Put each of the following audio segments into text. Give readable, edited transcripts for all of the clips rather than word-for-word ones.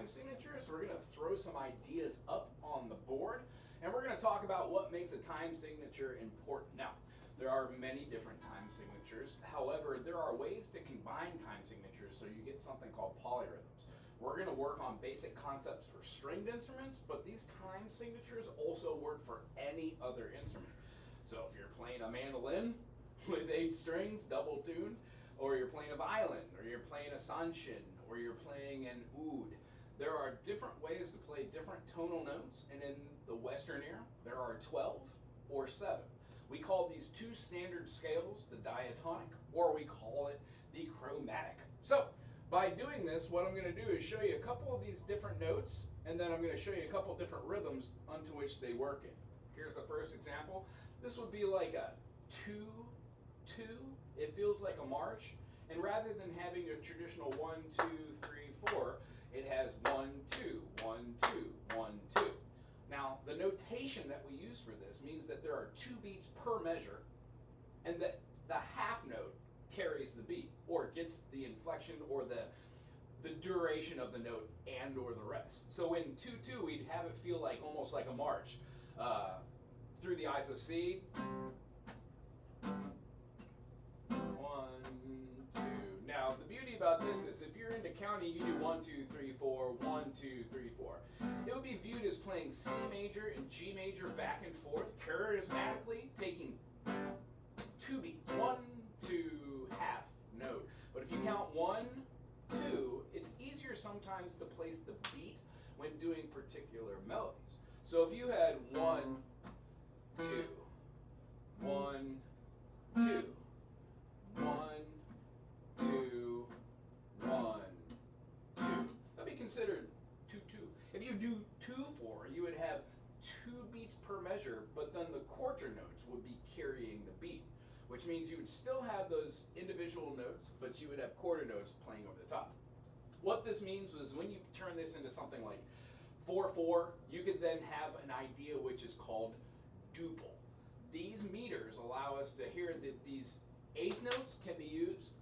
signatures. We're going to throw some ideas up on the board, and we're going to talk about what makes a time signature important. Now, there are many different time signatures. However, there are ways to combine time signatures so you get something called polyrhythms. We're going to work on basic concepts for stringed instruments, but these time signatures also work for any other instrument. So if you're playing a mandolin with 8 strings, double tuned, or you're playing a violin, or you're playing a sanshin, or you're playing an oud, there are different ways to play different tonal notes, and in the Western ear, there are 12 or 7. We call these 2 standard scales the diatonic, or we call it the chromatic. So, by doing this, what I'm going to do is show you a couple of these different notes, and then I'm going to show you a couple different rhythms onto which they work in. Here's the first example. This would be like a 2-2. It feels like a march, and rather than having a traditional 1, 2, 3, 4, it has 1, 2, 1, 2, 1, 2. Now, the notation that we use for this means that there are 2 beats per measure, and that the half note carries the beat, or gets the inflection or the duration of the note and or the rest. So in 2-2, we'd have it feel like almost like a march. Through the eyes of C. 1, 2. Now, the beauty about this is if you're into counting, you do 1, 2, 3, 4, 1, 2, 3, 4. It would be viewed as playing C major and G major back and forth, charismatically taking 2 beats. 1, 2, half note. But if you count 1, 2, it's easier sometimes to place the beat when doing particular melodies. So if you had 1, 2, 1, 2, 1, 2, 1, 2. That'd be considered 2-2. If you do 2-4, you would have 2 beats per measure, but then the quarter notes would be carrying the beat, which means you would still have those individual notes, but you would have quarter notes playing over the top. What this means was when you turn this into something like 4-4, you could then have an idea which is called duple. These meters allow us to hear that these eighth notes can be used.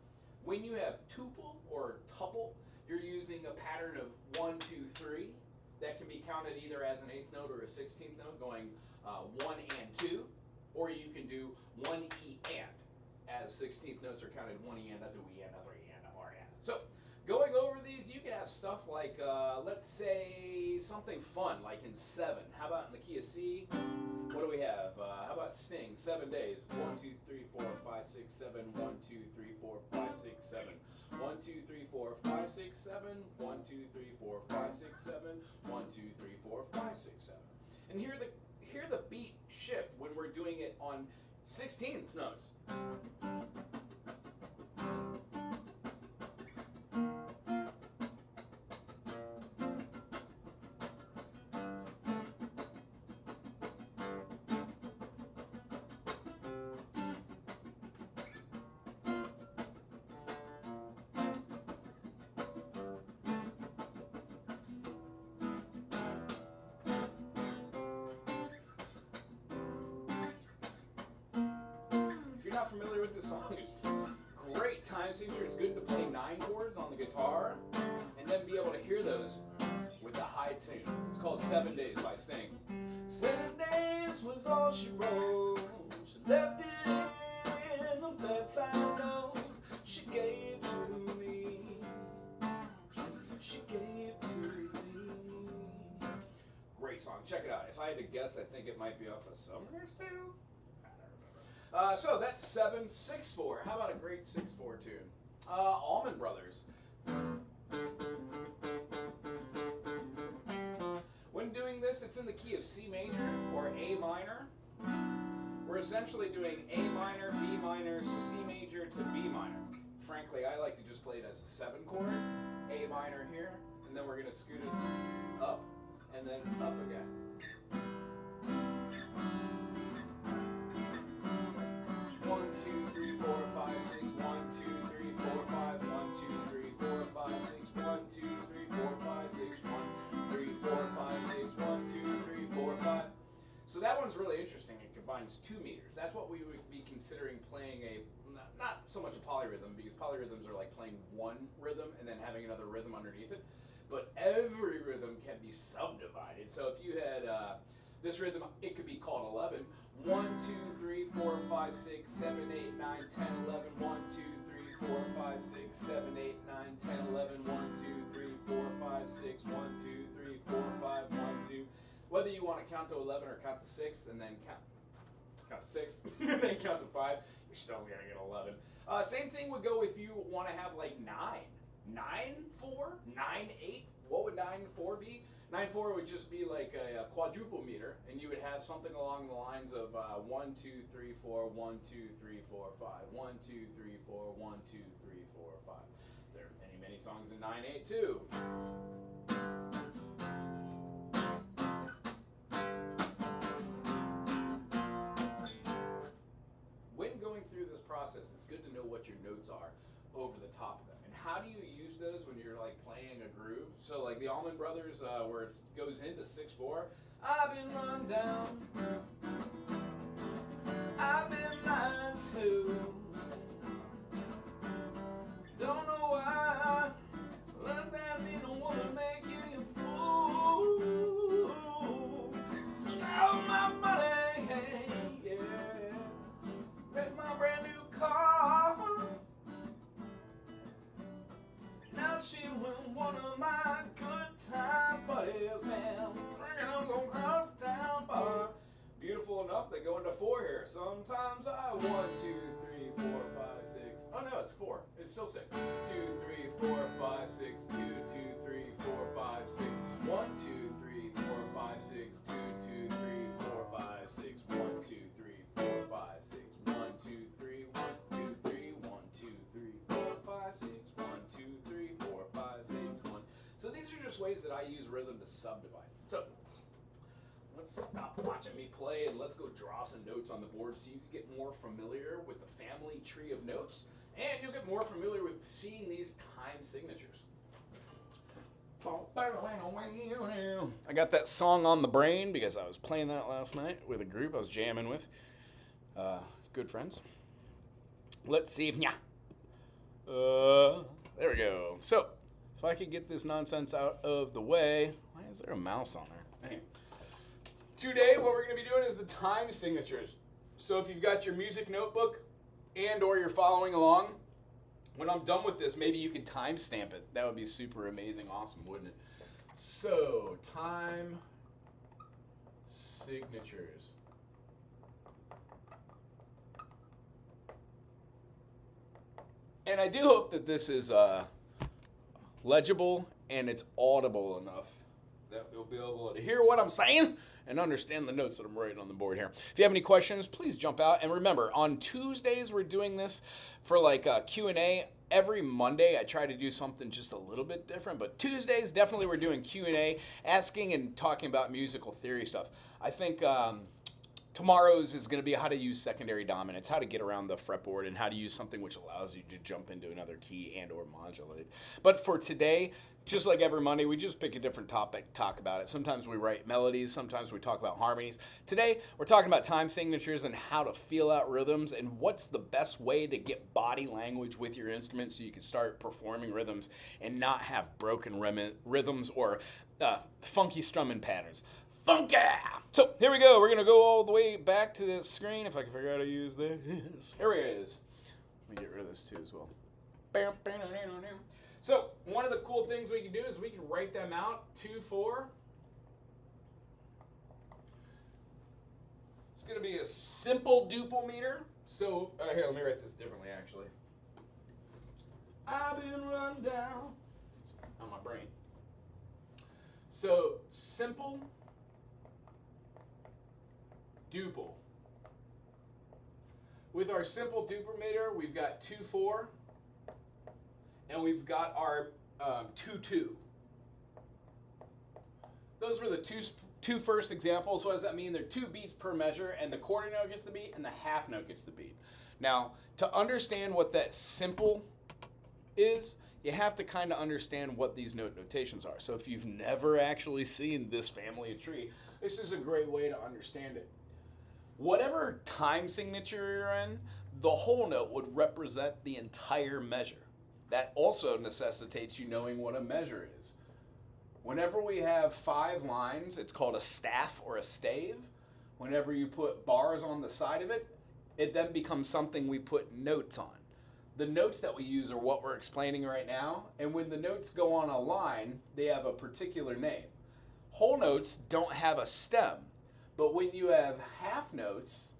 When you have tuple or tuple, you're using a pattern of 1, 2, 3 that can be counted either as an 8th note or a 16th note, going 1 and 2, or you can do 1 E and, as 16th notes are counted 1 E and, a 2 E and, a 3 E and, a 4 E and. So, going over these, you can have stuff like, let's say, something fun, like in 7. How about in the key of C? What do we have? How about Sting? 7 days. 1, 2, 3, 4, 5, 6, 7. 1, 2, 3, 4, 5, 6, 7. 1, 2, 3, 4, 5, 6, 7. 1, 2, 3, 4, 5, 6, 7. 1, 2, 3, 4, 5, 6, 7. And hear the beat shift when we're doing it on 16th notes. If you're not familiar with this song, it's great time signature. It's good to play 9 chords on the guitar and then be able to hear those with a high tune. It's called 7 Days by Sting. 7 days was all she wrote. She left it in the bedside note. She gave to me. She gave to me. Great song. Check it out. If I had to guess, I think it might be off of Summer's Tales. So that's 7, 6, 4. How about a great 6-4 tune? Allman Brothers. When doing this, it's in the key of C major or A minor. We're essentially doing A minor, B minor, C major to B minor. Frankly, I like to just play it as a 7 chord. A minor here, and then we're going to scoot it up, and then up again. 1, 2, 3, 4, 5, 6, 1, 2, 3, 4, 5, 1, 2, 3, 4, 5, 6, 1, 2, 3, 4, 5, 6, 1, 3, 4, 5, 6, 1, 2, 3, 4, 5. So that one's really interesting. It combines 2 meters. That's what we would be considering playing a, not so much a polyrhythm, because polyrhythms are like playing one rhythm and then having another rhythm underneath it. but every rhythm can be subdivided. So if you had this rhythm, it could be called 11. 1, 2, 3, 4, 5, 6, 7, 8, 9, 10, 11. 1, 2, 3, 4, 5, 6, 7, 8, 9, 10, 11. 1, 2, 3, 4, 5, 6. 1, 2, 3, 4, 5, 1, 2. Whether you want to count to 11 or count to 6 and then count to 6 and then count to 5, you're still going to get 11. Same thing would go if you want to have like 9. 9, 4, 9, 8. What would 9, 4 be? 9, 4 would just be like a quadruple meter, and you would have something along the lines of 1, 2, 3, 4, 1, 2, 3, 4, 5. 1, 2, 3, 4, 1, 2, 3, 4, 5. There are many, many songs in 9, 8 too. When going through this process, it's good to know what your notes are over the top of them. And how do you use those when you're like playing a groove? So like the Allman Brothers, where it goes into 6/4. I've been run down, I've been lied to, don't know why, let that little woman make you your fool. All my money, yeah, wrecked my brand new car. Now she was one of my good time buddies, man. I'm gonna cross town bar. Beautiful enough, they go into 4 here. Sometimes I 1, 2, 3, 4, 5, 6. Oh no, it's 4. It's still 6. 2, 3, 4, 5, 6. 2, 2, 3, 4, 5, 6. 1, 2, 3, 4, 5, 6. 2, 2, 3, 4, 5, 6. 1, 2, 3, 4, 5, 6. 1, 2, 3, 1, 2, 3, 1, 2, 3, 4, 5, 6. 1, 2, 3, 4, 5, 6. 1. So these are just ways that I use rhythm to subdivide. So let's stop watching me play and let's go draw some notes on the board so you can get more familiar with the family tree of notes, and you'll get more familiar with seeing these time signatures. I got that song on the brain because I was playing that last night with a group I was jamming with. Good friends. Let's see. There we go. So, if I could get this nonsense out of the way. Why is there a mouse on there? Anyway. Today, what we're going to be doing is the time signatures. So if you've got your music notebook and or you're following along, when I'm done with this, maybe you could time stamp it. That would be super amazing, awesome, wouldn't it? So, time signatures. And I do hope that this is legible and it's audible enough that you'll be able to hear what I'm saying and understand the notes that I'm writing on the board here. If you have any questions, please jump out. And remember, on Tuesdays, we're doing this for like a Q&A. Every Monday, I try to do something just a little bit different. But Tuesdays, definitely we're doing Q&A, asking and talking about musical theory stuff. I think tomorrow's is going to be how to use secondary dominants, how to get around the fretboard, and how to use something which allows you to jump into another key and or modulate. But for today, just like every Monday, we just pick a different topic, talk about it. Sometimes we write melodies, sometimes we talk about harmonies. Today, we're talking about time signatures and how to feel out rhythms and what's the best way to get body language with your instrument so you can start performing rhythms and not have broken rhythms or funky strumming patterns. Funky! So, here we go. We're going to go all the way back to this screen, if I can figure out how to use this. Here it is. Let me get rid of this too as well. So, one of the cool things we can do is we can write them out, 2, 4. It's going to be a simple duple meter. So, here, let me write this differently, actually. I've been run down. It's on my brain. So, simple duple. With our simple duple meter, we've got 2, 4. And we've got our 2, 2. Those were the two first examples. What does that mean? They're 2 beats per measure, and the quarter note gets the beat, and the half note gets the beat. Now, to understand what that simple is, you have to kind of understand what these note notations are. So if you've never actually seen this family of tree, this is a great way to understand it. Whatever time signature you're in, the whole note would represent the entire measure. That also necessitates you knowing what a measure is. Whenever we have 5 lines, it's called a staff or a stave. Whenever you put bars on the side of it, it then becomes something we put notes on. The notes that we use are what we're explaining right now, and when the notes go on a line, they have a particular name. Whole notes don't have a stem, but when you have half notes,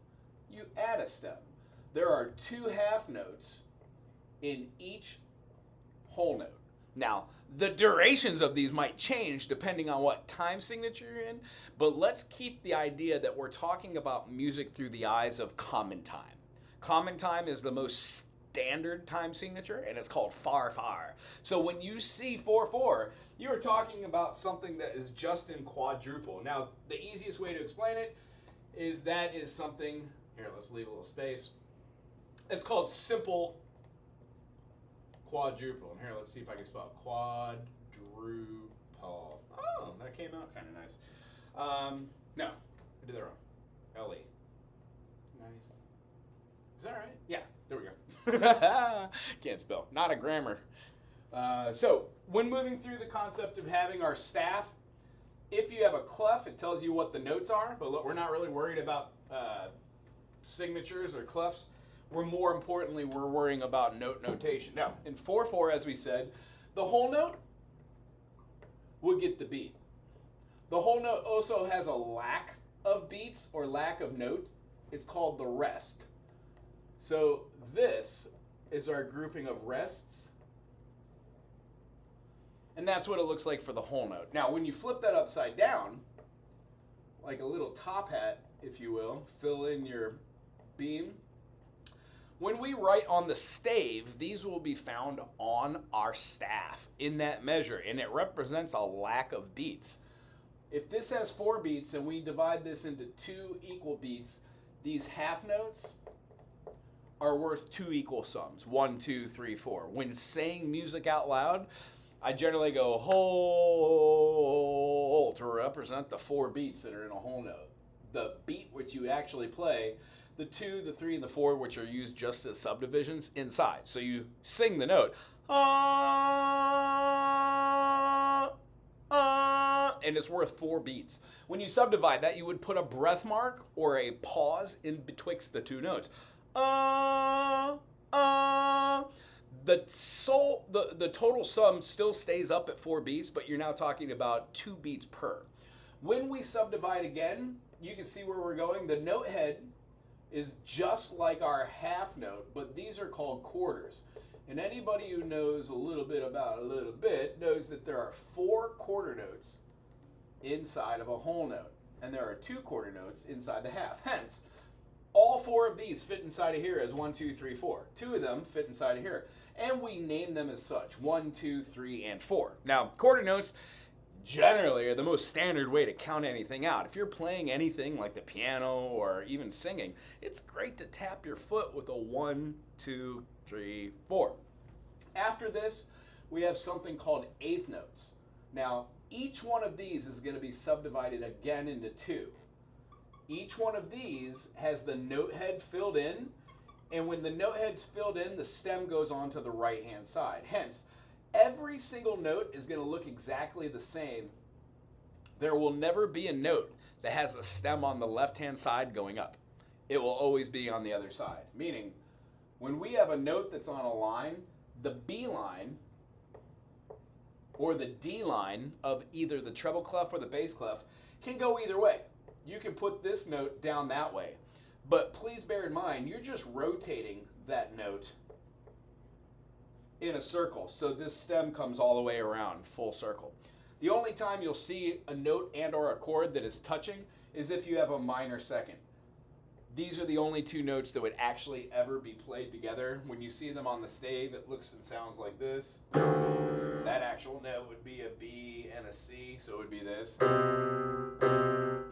you add a stem. There are 2 half notes in each whole note. Now, the durations of these might change depending on what time signature you're in, but let's keep the idea that we're talking about music through the eyes of common time. Common time is the most standard time signature, and it's called far. So when you see 4/4, you are talking about something that is just in quadruple. Now, the easiest way to explain it is that is something, here, let's leave a little space. It's called simple quadruple. And here, let's see if I can spell quadruple. Oh, that came out kind of nice. No, I did that wrong. L-E. Nice. Is that right? Yeah, there we go. Can't spell. Not a grammar. So, when moving through the concept of having our staff, if you have a clef, it tells you what the notes are, but look, we're not really worried about signatures or clefs. More importantly, we're worrying about note notation. Now, in 4/4, as we said, the whole note would get the beat. The whole note also has a lack of beats or lack of note. It's called the rest. So this is our grouping of rests. And that's what it looks like for the whole note. Now, when you flip that upside down, like a little top hat, if you will, fill in your beam. When we write on the stave, these will be found on our staff in that measure, and it represents a lack of beats. If this has 4 beats and we divide this into 2 equal beats, these half notes are worth 2 equal sums, 1, 2, 3, 4. When saying music out loud, I generally go whole to represent the 4 beats that are in a whole note. The beat which you actually play, the 2, the 3, and the 4, which are used just as subdivisions inside. So you sing the note, and it's worth 4 beats. When you subdivide that, you would put a breath mark or a pause in betwixt the 2 notes. The total sum still stays up at 4 beats, but you're now talking about 2 beats per. When we subdivide again, you can see where we're going. The note head is just like our half note, but these are called quarters. And anybody who knows a little bit about a little bit knows that there are 4 quarter notes inside of a whole note, and there are 2 quarter notes inside the half. Hence, all 4 of these fit inside of here as 1, 2, 3, 4. 2 of them fit inside of here, and we name them as such, 1, 2, 3, and 4. Now, quarter notes generally are the most standard way to count anything out. If you're playing anything like the piano or even singing, it's great to tap your foot with a 1, 2, 3, 4. After this, we have something called eighth notes. Now, each one of these is going to be subdivided again into 2. Each one of these has the note head filled in, and when the note head's filled in, the stem goes on to the right-hand side. Hence, every single note is going to look exactly the same. There will never be a note that has a stem on the left-hand side going up. It will always be on the other side. Meaning, when we have a note that's on a line, the B line or the D line of either the treble clef or the bass clef can go either way. You can put this note down that way. But please bear in mind, you're just rotating that note in a circle. So this stem comes all the way around, full circle. The only time you'll see a note and or a chord that is touching is if you have a minor second. These are the only 2 notes that would actually ever be played together. When you see them on the stave, it looks and sounds like this. That actual note would be a B and a C, so it would be this.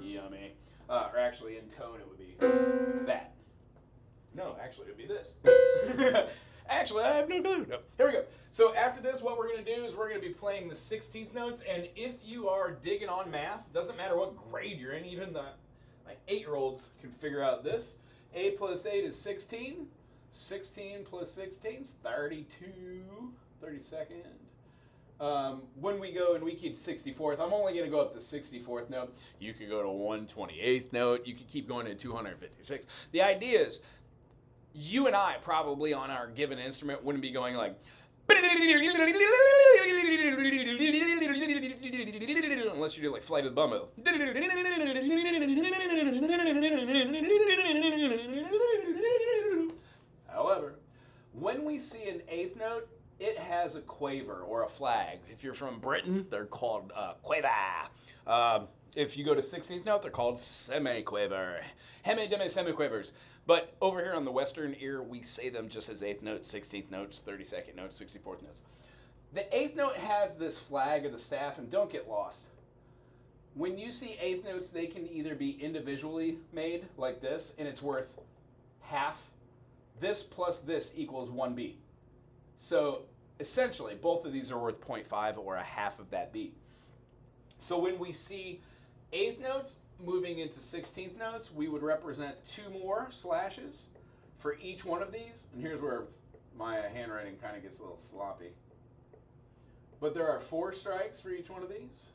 Yummy. Or actually, in tone, it would be that. No, actually, it would be this. Actually, I have no clue. No. Here we go. So after this, what we're going to do is we're going to be playing the 16th notes, and if you are digging on math, doesn't matter what grade you're in, even my 8-year-olds can figure out this. 8 plus 8 is 16. 16 plus 16 is 32. 32nd. When we go and we keep 64th, I'm only going to go up to 64th note. You could go to 128th note. You could keep going to 256th. The idea is you and I probably on our given instrument wouldn't be going like unless you do like Flight of the Bumbo. However, when we see an eighth note, it has a quaver or a flag. If you're from Britain, they're called quaver. If you go to 16th note, they're called semi-quaver. Hemi, demi, semi-quavers. But over here on the Western ear, we say them just as eighth notes, 16th notes, 32nd notes, 64th notes. The eighth note has this flag of the staff, and don't get lost. When you see eighth notes, they can either be individually made like this, and it's worth half. This plus this equals 1 beat. So essentially, both of these are worth 0.5 or a half of that beat. So when we see eighth notes moving into 16th notes, we would represent 2 more slashes for each one of these. And here's where my handwriting kind of gets a little sloppy. But there are 4 strikes for each one of these.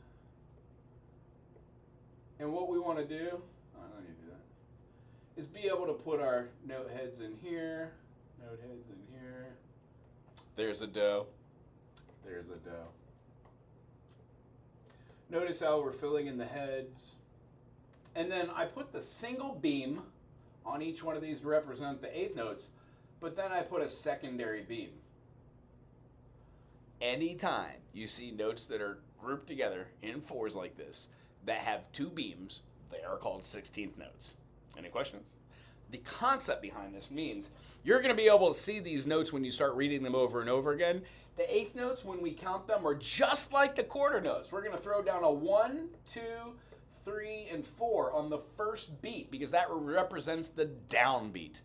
And what we want to do, I don't need to do that, is be able to put our note heads in here, note heads in here. There's a do. There's a do. Notice how we're filling in the heads. And then I put the single beam on each one of these to represent the eighth notes, but then I put a secondary beam. Anytime you see notes that are grouped together in 4s like this that have 2 beams, they are called 16th notes. Any questions? The concept behind this means you're going to be able to see these notes when you start reading them over and over again. The eighth notes, when we count them, are just like the quarter notes. We're going to throw down a 1, 2, 3, and 4 on the first beat because that represents the downbeat.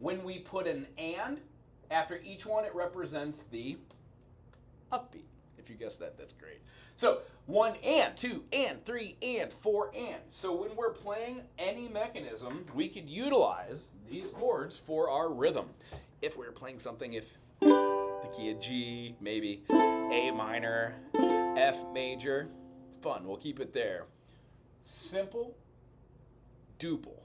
When we put an and after each one, it represents the upbeat. If you guessed that, that's great. So 1 and 2 and 3 and 4 and. So when we're playing any mechanism, we could utilize these chords for our rhythm. If we're playing something, if the key of G, maybe A minor, F major, fun, we'll keep it there. Simple, duple.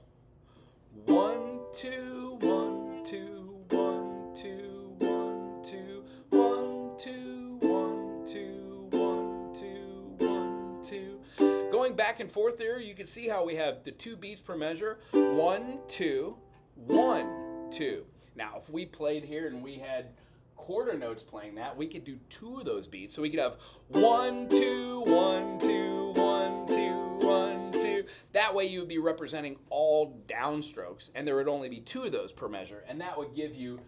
1, 2, 1, 2, 1, 2, 1, 2, 1, 2, 1, 2, 1, 2, 1, 2. Going back and forth there, you can see how we have the 2 beats per measure. 1, 2, 1, 2. Now, if we played here and we had quarter notes playing that, we could do 2 of those beats. So we could have 1, 2, 1, 2, 1, 2, 1, 2. That way you would be representing all downstrokes, and there would only be 2 of those per measure, and that would give you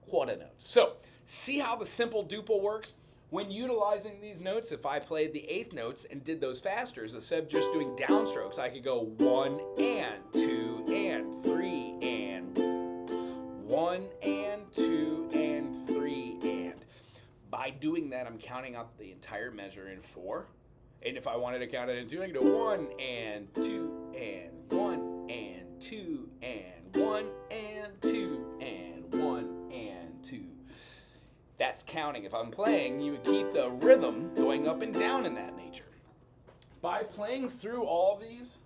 quarter notes. So see how the simple duple works? When utilizing these notes, if I played the eighth notes and did those faster, instead of just doing downstrokes, I could go 1 and 2 and 3 and 1 and 2 and 3 and. By doing that, I'm counting out the entire measure in 4. And if I wanted to count it in 2, I could do 1 and 2 and 1 and 2 and 1 and 2 and 1 and 2. That's counting. If I'm playing, you would keep the rhythm going up and down in that nature. By playing through all of these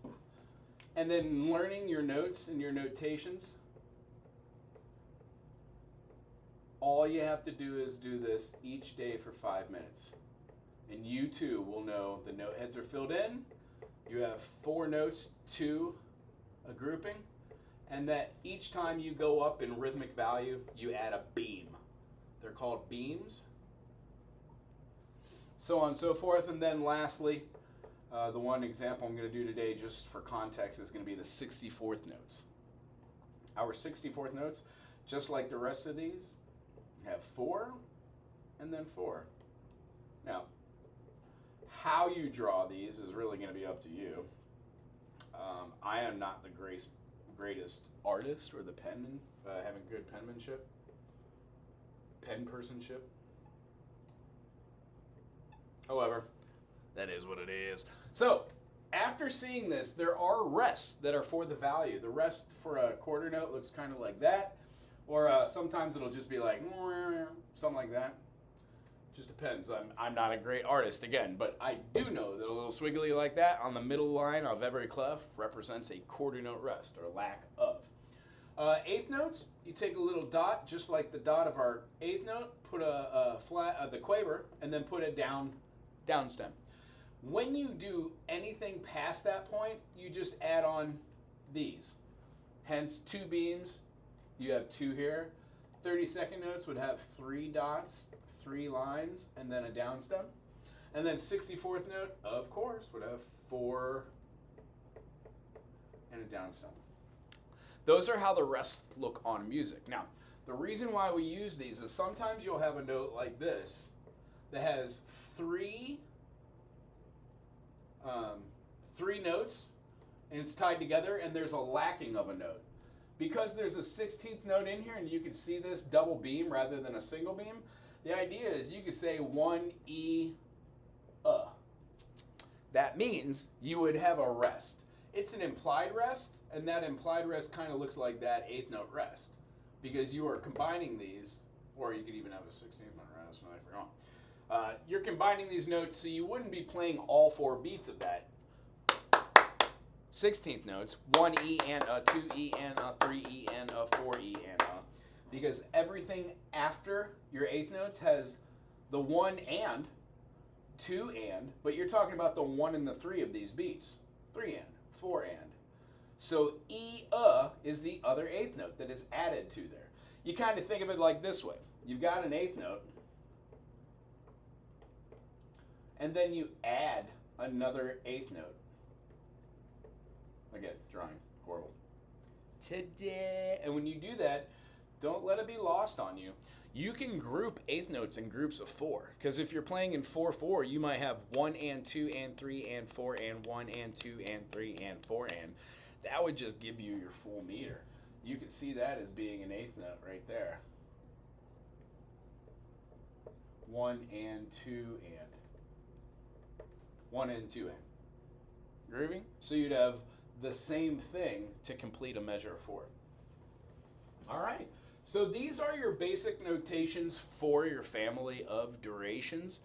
and then learning your notes and your notations, all you have to do is do this each day for 5 minutes. And you too will know the note heads are filled in. You have 4 notes to a grouping. And that each time you go up in rhythmic value, you add a beam. They're called beams. So on and so forth. And then lastly, the one example I'm going to do today just for context is going to be the 64th notes. Our 64th notes, just like the rest of these, have 4 and then 4. Now, how you draw these is really going to be up to you. I am not the greatest artist or the penman, having good penmanship. Pen personship. However, that is what it is. So, after seeing this, there are rests that are for the value. The rest for a quarter note looks kind of like that, or sometimes it'll just be like something like that. Just depends. I'm not a great artist again, but I do know that a little swiggly like that on the middle line of every clef represents a quarter note rest or lack of. Eighth notes, you take a little dot, just like the dot of our eighth note, put a flat the quaver, and then put it down stem. When you do anything past that point, you just add on these. Hence, 2 beams, you have 2 here. 32nd notes would have 3 dots, 3 lines, and then a down stem. And then 64th note, of course, would have 4 and a down stem. Those are how the rests look on music. Now, the reason why we use these is sometimes you'll have a note like this that has 3 notes, and it's tied together, and there's a lacking of a note. Because there's a 16th note in here, and you can see this double beam rather than a single beam, the idea is you could say 1 E, That means you would have a rest. It's an implied rest, and that implied rest kind of looks like that 8th note rest, because you are combining these, or you could even have a 16th note rest, I forgot. You're combining these notes, so you wouldn't be playing all 4 beats of that 16th notes, 1 E and a, 2 E and a, 3 E and a, 4 E and a, because everything after your 8th notes has the 1 and, 2 and, but you're talking about the 1 and the 3 of these beats. 3 and, 4 and. So E, is the other 8th note that is added to there. You kind of think of it like this way. You've got an 8th note, and then you add another 8th note. Again, drawing, horrible. Today, and when you do that, don't let it be lost on you. You can group 8th notes in groups of 4, because if you're playing in 4/4, you might have 1 and 2 and 3 and 4 and 1 and 2 and 3 and 4 and. That would just give you your full meter. You could see that as being an 8th note right there. 1 and 2 and. 1 and 2 and. Grooving? So you'd have the same thing to complete a measure of 4. All right. So these are your basic notations for your family of durations.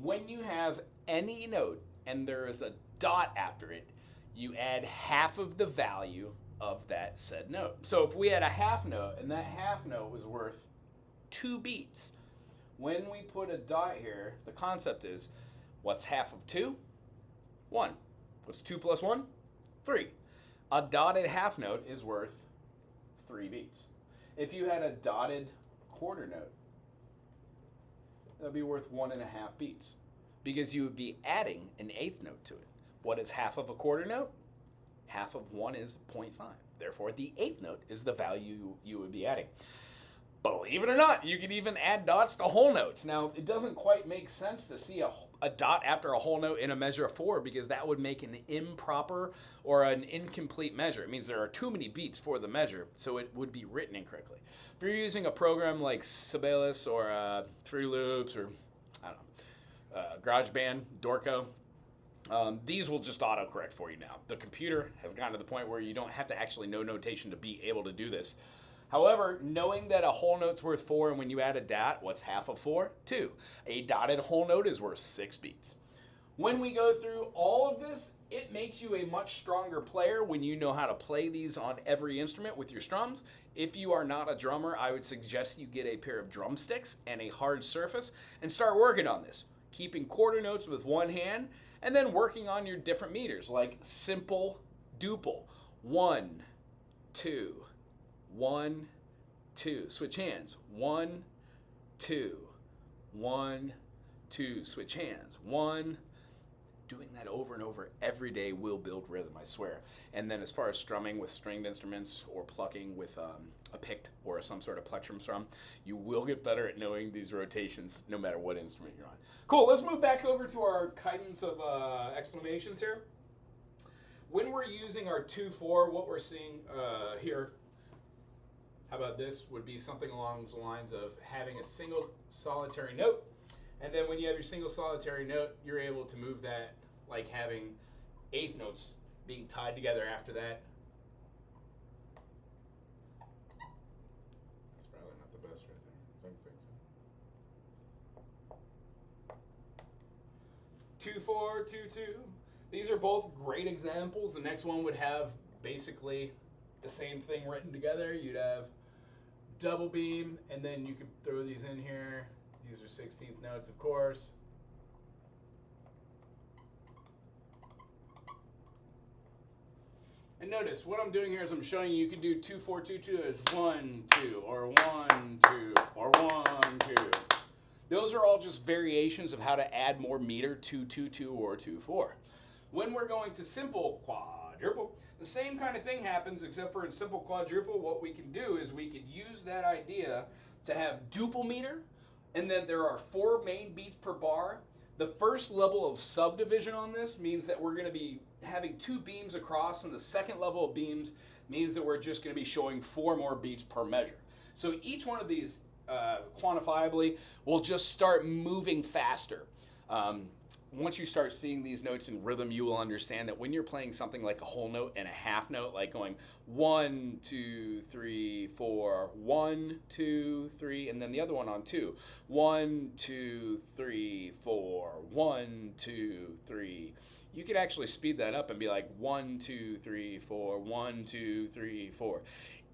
When you have any note and there is a dot after it, you add half of the value of that said note. So if we had a half note and that half note was worth 2 beats, when we put a dot here, the concept is, what's half of 2? 1. What's 2 plus 1? 3. A dotted half note is worth 3 beats. If you had a dotted quarter note, that would be worth 1.5 beats, because you would be adding an 8th note to it. What is half of a quarter note? Half of 1 is 0.5. Therefore, the 8th note is the value you would be adding. Believe it or not, you can even add dots to whole notes. Now, it doesn't quite make sense to see a dot after a whole note in a measure of 4, because that would make an improper or an incomplete measure. It means there are too many beats for the measure, so it would be written incorrectly. If you're using a program like Sibelius or Fruity Loops or, I don't know, GarageBand, Dorco, these will just autocorrect for you now. The computer has gotten to the point where you don't have to actually know notation to be able to do this. However, knowing that a whole note's worth 4, and when you add a dot, what's half of 4? 2. A dotted whole note is worth 6 beats. When we go through all of this, it makes you a much stronger player when you know how to play these on every instrument with your strums. If you are not a drummer, I would suggest you get a pair of drumsticks and a hard surface and start working on this, keeping quarter notes with one hand, and then working on your different meters, like simple duple. 1, 2, 1, 2. Switch hands. 1, 2, 1, 2. Switch hands. 1. Doing that over and over every day will build rhythm, I swear. And then as far as strumming with stringed instruments or plucking with a picked or some sort of plectrum strum, you will get better at knowing these rotations no matter what instrument you're on. Cool, let's move back over to our cadence of explanations here. When we're using our 2/4, what we're seeing here, how about this, would be something along the lines of having a single solitary note. And then when you have your single solitary note, you're able to move that like having 8th notes being tied together after that. That's probably not the best right there. 2-4, 2-2. These are both great examples. The next one would have basically the same thing written together. You'd have double beam, and then you could throw these in here. These are 16th notes, of course. And notice what I'm doing here is I'm showing you can do 2-4, 2-2 as 1, 2, or 1, 2, or 1, 2. Those are all just variations of how to add more meter to 2-2 or 2-4. When we're going to simple quadruple, the same kind of thing happens, except for in simple quadruple, what we can do is we could use that idea to have duple meter, and then there are 4 main beats per bar. The first level of subdivision on this means that we're going to be having 2 beams across, and the second level of beams means that we're just going to be showing 4 more beats per measure. So each one of these quantifiably will just start moving faster. Once you start seeing these notes in rhythm, you will understand that when you're playing something like a whole note and a half note, like going 1, 2, 3, 4, 1, 2, 3, and then the other one on 2. 1, 2, 3, 4, 1, 2, 3. You could actually speed that up and be like 1, 2, 3, 4, 1, 2, 3, 4.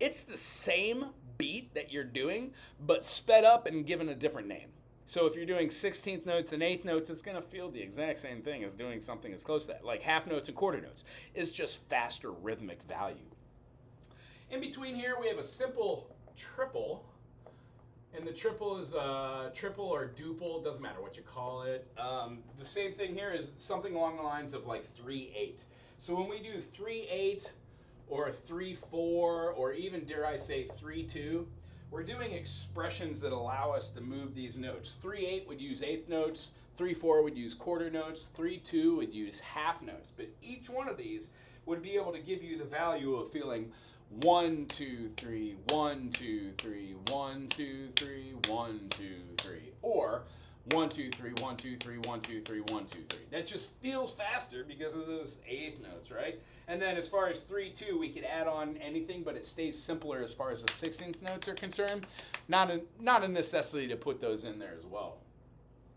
It's the same beat that you're doing, but sped up and given a different name. So if you're doing 16th notes and 8th notes, it's going to feel the exact same thing as doing something as close to that. Like half notes and quarter notes. It's just faster rhythmic value. In between here, we have a simple triple. And the triple is triple or duple, doesn't matter what you call it. The same thing here is something along the lines of like 3-8. So when we do 3-8 or 3-4 or even, dare I say, 3-2, we're doing expressions that allow us to move these notes. 3-8 would use 8th notes, 3-4 would use quarter notes, 3-2 would use half notes. But each one of these would be able to give you the value of feeling 1, 2, 3, 1, 2, 3, 1, 2, 3, 1, 2, 3. Or 1, 2, 3, 1, 2, 3, 1, 2, 3, 1, 2, 3. That just feels faster because of those 8th notes, right? And then as far as 3-2, we could add on anything, but it stays simpler as far as the 16th notes are concerned. Not a necessity to put those in there as well.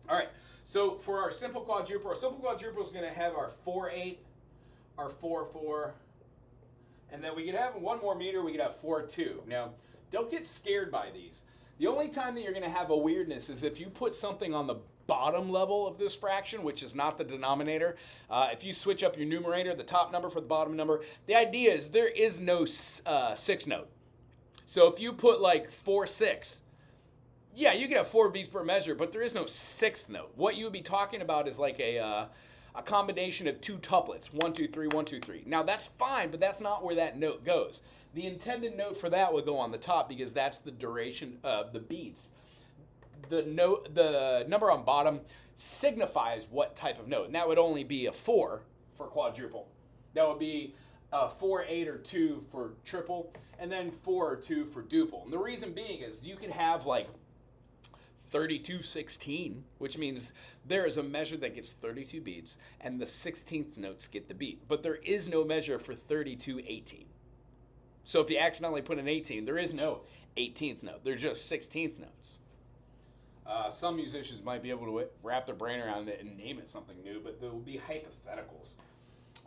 All right, so for our simple quadruple is going to have our 4-8, our 4-4, and then we could have one more meter, we could have 4-2. Now, don't get scared by these. The only time that you're going to have a weirdness is if you put something on the bottom level of this fraction, which is not the denominator. If you switch up your numerator, the top number for the bottom number, the idea is there is no 6th note. So if you put like 4-6, yeah, you can have 4 beats per measure, but there is no 6th note. What you would be talking about is like a combination of 2 tuplets, 1, 2, 3, 1, 2, 3. Now that's fine, but that's not where that note goes. The intended note for that would go on the top because that's the duration of the beats. The number on bottom signifies what type of note, and that would only be a 4 for quadruple. That would be a 4, 8, or 2 for triple, and then 4 or 2 for duple. And the reason being is you could have like 32-16, which means there is a measure that gets 32 beats, and the 16th notes get the beat. But there is no measure for 32-18. So if you accidentally put an 18, there is no 18th note. They're just 16th notes. Some musicians might be able to wrap their brain around it and name it something new, but there will be hypotheticals.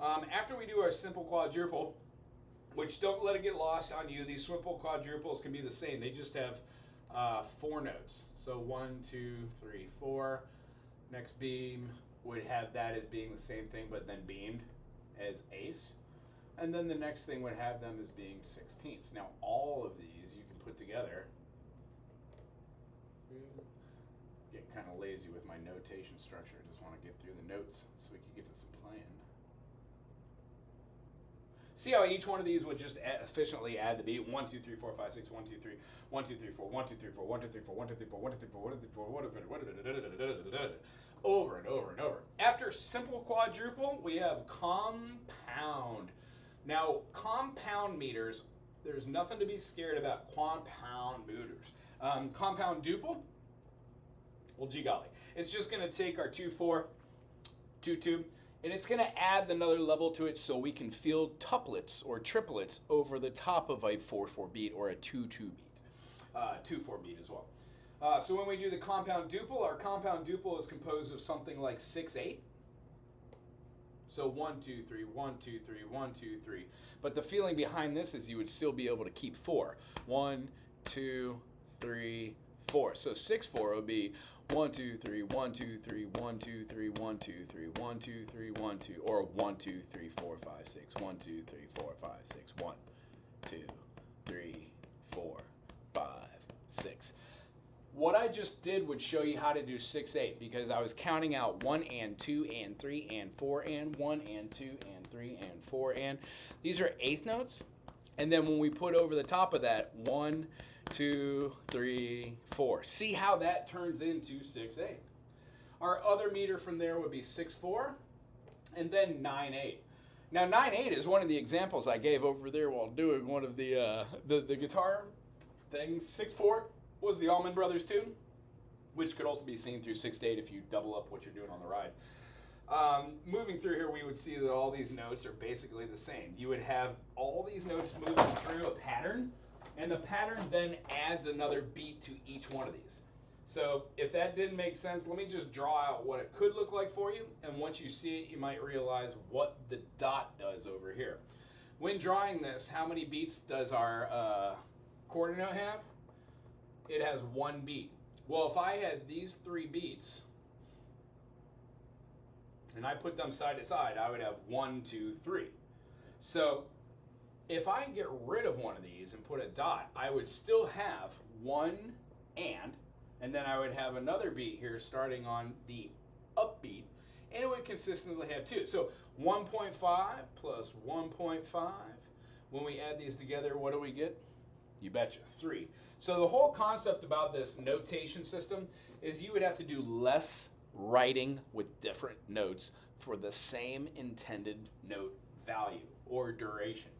After we do our simple quadruple, which don't let it get lost on you, these simple quadruples can be the same. They just have 4 notes. So 1, 2, 3, 4. Next beam would have that as being the same thing, but then beamed as ace. And then the next thing would have them as being 16ths. Now all of these you can put together. Getting kind of lazy with my notation structure. I just want to get through the notes so we can get to some playing. See how each one of these would just efficiently add the beat. 1, 2, 3, 4, 5, 6, 1, 2, 3, 1, 2, 3, 4, 1, 2, 3, 4, 1, 2, 3, 4, 1, 2, 3, 4, 1, 2, 3, 4, 1, 2, 3, 4, 1, 2, 3, 4, 1, 2, 3, 4, over and over and over. After simple quadruple, we have compound. Now, compound meters, there's nothing to be scared about compound meters. Compound duple, well, gee golly. It's just going to take our 2-4, 2-2, and it's going to add another level to it so we can feel tuplets or triplets over the top of a 4-4 beat or a 2-2 beat. 2-4 beat as well. So when we do the compound duple, our compound duple is composed of something like 6-8. So 1, 2, 3, 1, 2, 3, 1, 2, 3. But the feeling behind this is you would still be able to keep 4. 1, 2, 3, 4. So 6/4 would be 1, 2, 3, 1, 2, 3, 1, 2, 3, 1, 2, 3, 1, 2, 3, 1, 2, or 1, 2, 3, 4, 5, 6, 1, 2, 3, 4, 5, 6, 1, 2, 3, 4, 5, 6. What I just did would show you how to do 6/8 because I was counting out 1 and 2 and 3 and 4 and 1 and 2 and 3 and 4 and. These are eighth notes. And then when we put over the top of that, 1, 2, 3, 4. See how that turns into 6/8. Our other meter from there would be 6/4 and then 9/8. Now 9/8 is one of the examples I gave over there while doing one of the guitar things. 6/4 was the Allman Brothers tune, which could also be seen through 6/8 if you double up what you're doing on the ride. Moving through here, we would see that all these notes are basically the same. You would have all these notes moving through a pattern, and the pattern then adds another beat to each one of these. So if that didn't make sense, let me just draw out what it could look like for you, and once you see it, you might realize what the dot does over here. When drawing this, how many beats does our quarter note have? It has 1 beat. Well, if I had these 3 beats and I put them side to side, I would have 1, 2, 3. So if I get rid of one of these and put a dot, I would still have 1 and then I would have another beat here starting on the upbeat, and it would consistently have 2. So 1.5 plus 1.5, when we add these together, what do we get? You betcha, 3. So the whole concept about this notation system is you would have to do less writing with different notes for the same intended note value or duration.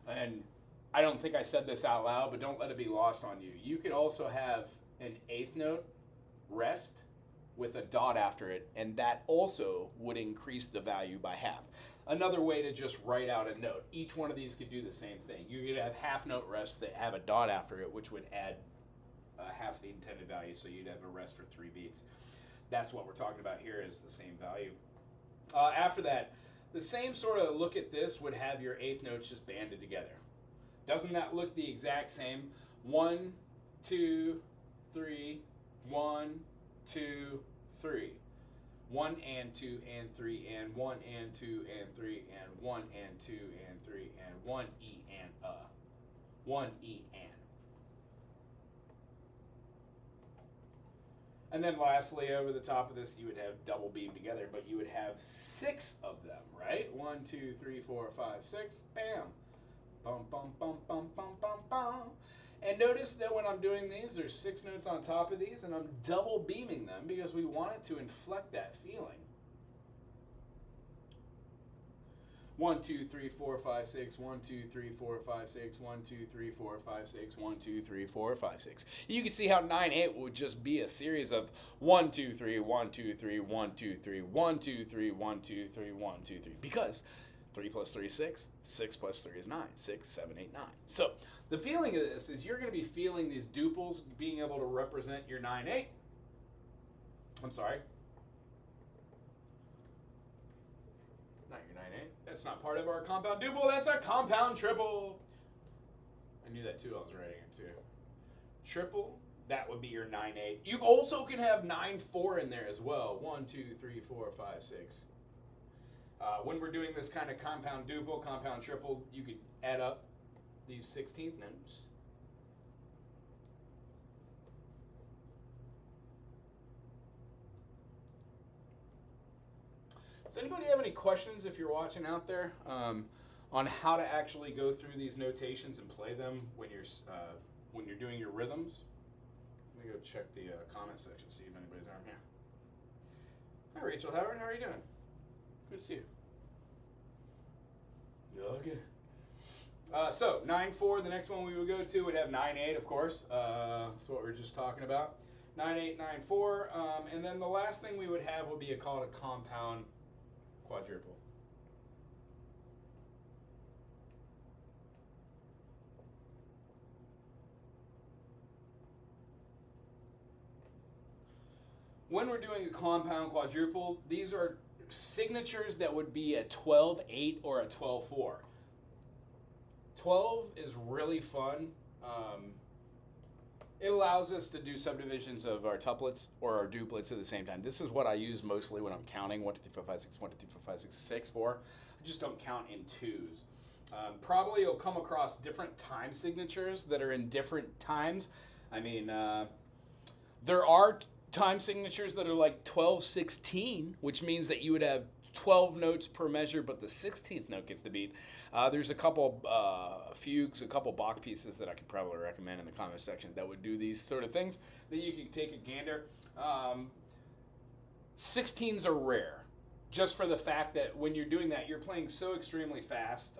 And I don't think I said this out loud, but don't let it be lost on you. You could also have an eighth note rest with a dot after it, and that also would increase the value by half. Another way to just write out a note. Each one of these could do the same thing. You could have half note rests that have a dot after it, which would add half the intended value, so you'd have a rest for 3 beats. That's what we're talking about here is the same value. After that, the same sort of look at this would have your eighth notes just banded together. Doesn't that look the exact same? 1, 2, 3, 1, 2, 3. 1 and 2 and 3 and 1 and 2 and 3 and 1 and 2 and 3 and 1 E and 1 E and. And then lastly, over the top of this, you would have double beam together, but you would have 6 of them, right? 1, 2, 3, 4, 5, 6, bam. Bum, bum, bum, bum, bum, bum, bum. And notice that when I'm doing these, there's 6 notes on top of these, and I'm double beaming them because we want it to inflect that feeling. 1, 2, 3, 4, 5, 6, 1, 2, 3, 4, 5, 6, 1, 2, 3, 4, 5, 6, 1, 2, 3, 4, 5, 6. You can see how 9/8 would just be a series of 1, 2, 3, 1, 2, 3, 1, 2, 3, 1, 2, 3, 1, 2, 3, 1, 2, 3. Because 3 plus 3 is 6, 6 plus 3 is 9, 6, 7, 8, 9. So the feeling of this is you're going to be feeling these duples being able to represent your 9/8. I'm sorry. Not your 9/8. That's not part of our compound duple. That's a compound triple. I knew that too. I was writing it too. Triple, that would be your 9/8. You also can have 9/4 in there as well. 1, 2, 3, 4, 5, 6. When we're doing this kind of compound duple, compound triple, you could add up these 16th notes. Does anybody have any questions if you're watching out there on how to actually go through these notations and play them when you're doing your rhythms? Let me go check the comment section, see if anybody's on here. Hi Rachel Howard, how are you doing? Good to see you. Okay. So 9/4, the next one we would go to would have 9/8, of course. That's what we are just talking about. 9/8, 9/4, and then the last thing we would have would be called a compound quadruple. When we're doing a compound quadruple, these are signatures that would be a 12-8 or a 12-4. 12 is really fun. It allows us to do subdivisions of our tuplets or our duplets at the same time. This is what I use mostly when I'm counting 1, 2, 3, 4, 5, 6, 1, 2, 3, 4, 5, 6, 6, 4. I just don't count in twos. Probably you'll come across different time signatures that are in different times. I mean, there are time signatures that are like 12-16, which means that you would have 12 notes per measure, but the 16th note gets the beat. There's a couple fugues, a couple Bach pieces that I could probably recommend in the comment section that would do these sort of things that you can take a gander. 16s are rare, just for the fact that when you're doing that, you're playing so extremely fast.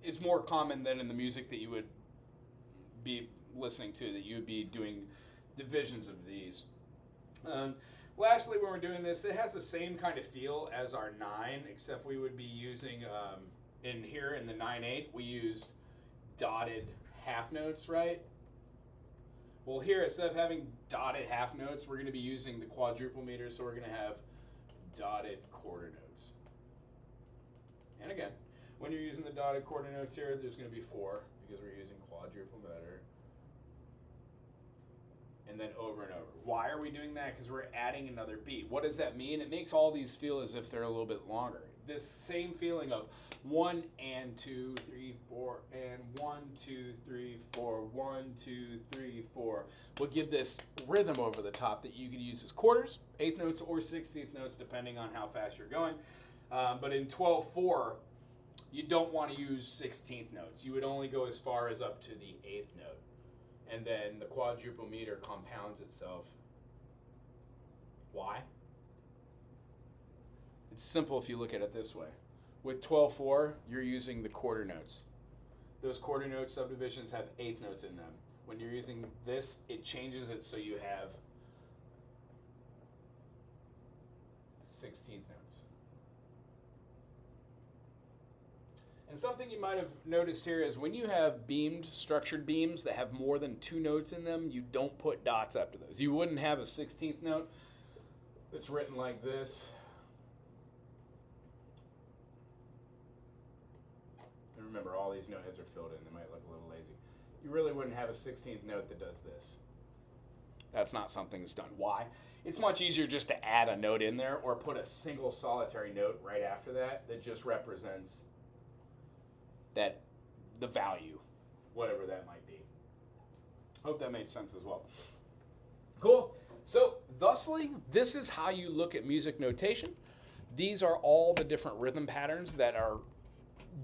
It's more common than in the music that you would be listening to, that you would be doing divisions of these. Lastly, when we're doing this, it has the same kind of feel as our 9, except we would be using, in here in the 9-8, we used dotted half notes, right? Well, here, instead of having dotted half notes, we're going to be using the quadruple meter, so we're going to have dotted quarter notes. And again, when you're using the dotted quarter notes here, there's going to be 4, because we're using quadruple meter. And then over and over. Why are we doing that? Because we're adding another beat. What does that mean? It makes all these feel as if they're a little bit longer. This same feeling of 1 and 2, 3, 4, and 1, 2, 3, 4, 1, 2, 3, 4 will give this rhythm over the top that you can use as quarters, 8th notes, or 16th notes, depending on how fast you're going. But in 12-4, you don't want to use 16th notes. You would only go as far as up to the 8th note. And then the quadruple meter compounds itself. Why? It's simple if you look at it this way. With 12-4, you're using the quarter notes. Those quarter note subdivisions have 8th notes in them. When you're using this, it changes it so you have 16th notes. And something you might have noticed here is when you have structured beams that have more than 2 notes in them, you don't put dots after those. You wouldn't have a 16th note that's written like this. And remember, all these note heads are filled in. They might look a little lazy. You really wouldn't have a 16th note that does this. That's not something that's done. Why? It's much easier just to add a note in there or put a single solitary note right after that just represents the value, whatever that might be. Hope that made sense as well. Cool. So, thusly, this is how you look at music notation. These are all the different rhythm patterns that are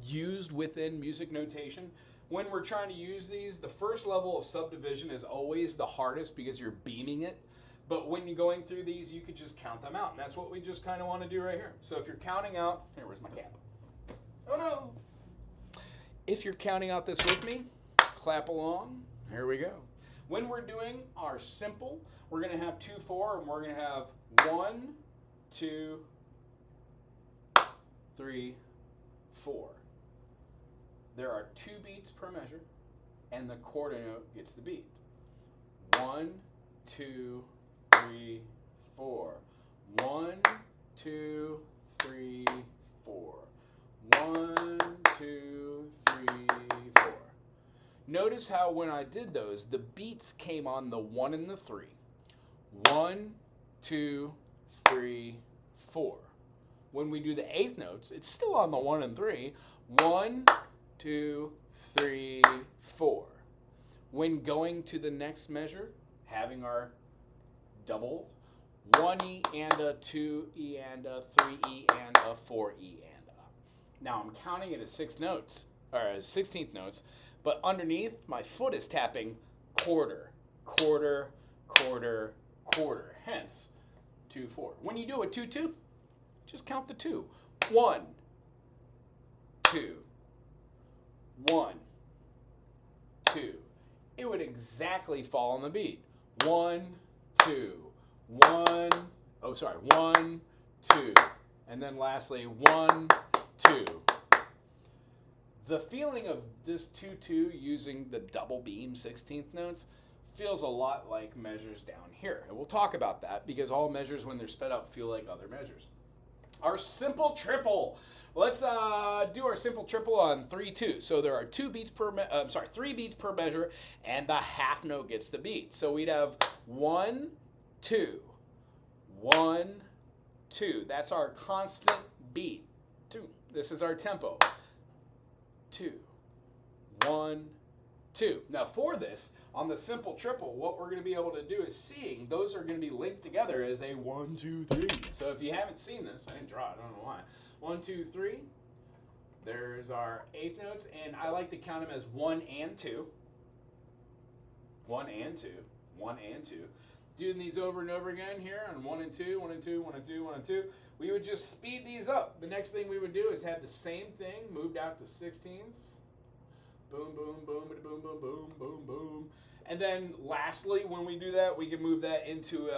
used within music notation. When we're trying to use these, the first level of subdivision is always the hardest because you're beaming it. But when you're going through these, you could just count them out. And that's what we just kind of want to do right here. So if you're counting out, here, where's my cap? Oh no! If you're counting out this with me, clap along. Here we go. When we're doing our simple, we're going to have 2-4, and we're going to have 1, 2, 3, 4. There are 2 beats per measure, and the quarter note gets the beat. 1, 2, 3, 4. 1, 2, 3, 4. 1, 2, 3, 4. Notice how when I did those, the beats came on the 1 and the 3. 1, 2, 3, 4. When we do the 8th notes, it's still on the 1 and 3. 1, 2, 3, 4. When going to the next measure, having our doubles, 1E and a, 2E and a, 3E and a, 4E and a. Now I'm counting it as 6 notes, or as 16th notes, but underneath my foot is tapping quarter, quarter, quarter, quarter. Hence, 2-4. When you do a 2-2, just count the 2. 1, 2, 1, 2. It would exactly fall on the beat. 1, 2, 1. Oh, sorry. 1, 2, and then lastly 1, 2. The feeling of this 2-2 using the double beam 16th notes feels a lot like measures down here. And we'll talk about that because all measures when they're sped up feel like other measures. Our simple triple. Let's do our simple triple on 3/2. So there are 3 beats per measure, and the half note gets the beat. So we'd have 1, 2, 1, 2. That's our constant beat. 2. This is our tempo. 2, 1, 2. Now for this, on the simple triple, what we're going to be able to do is seeing those are going to be linked together as a 1, 2, 3. So if you haven't seen this, I didn't draw it, I don't know why. 1, 2, 3. There's our eighth notes, and I like to count them as 1 and 2. 1 and 2. 1 and 2. Doing these over and over again here on 1 and 2, 1 and 2, 1 and 2, 1 and 2. We would just speed these up. The next thing we would do is have the same thing moved out to 16ths. Boom, boom, boom, boom, boom, boom, boom, boom. And then lastly, when we do that, we can move that into